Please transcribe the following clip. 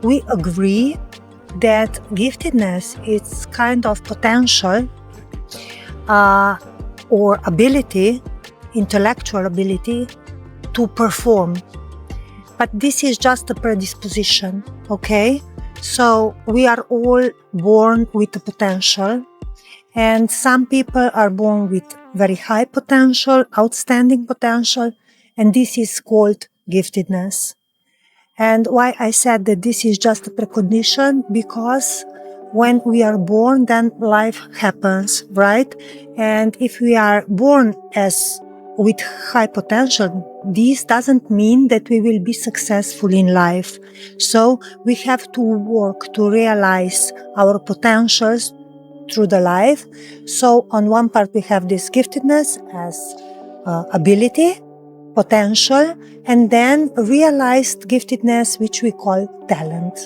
we agree that giftedness is kind of potential or ability, intellectual ability to perform. But this is just a predisposition, okay? So we are all born with a potential, and some people are born with very high potential, outstanding potential, and this is called giftedness. And why I said that this is just a precondition, because when we are born, then life happens, right? And if we are born with high potential, this doesn't mean that we will be successful in life. So we have to work to realize our potentials through the life. So on one part, we have this giftedness as ability, potential, and then realized giftedness, which we call talent.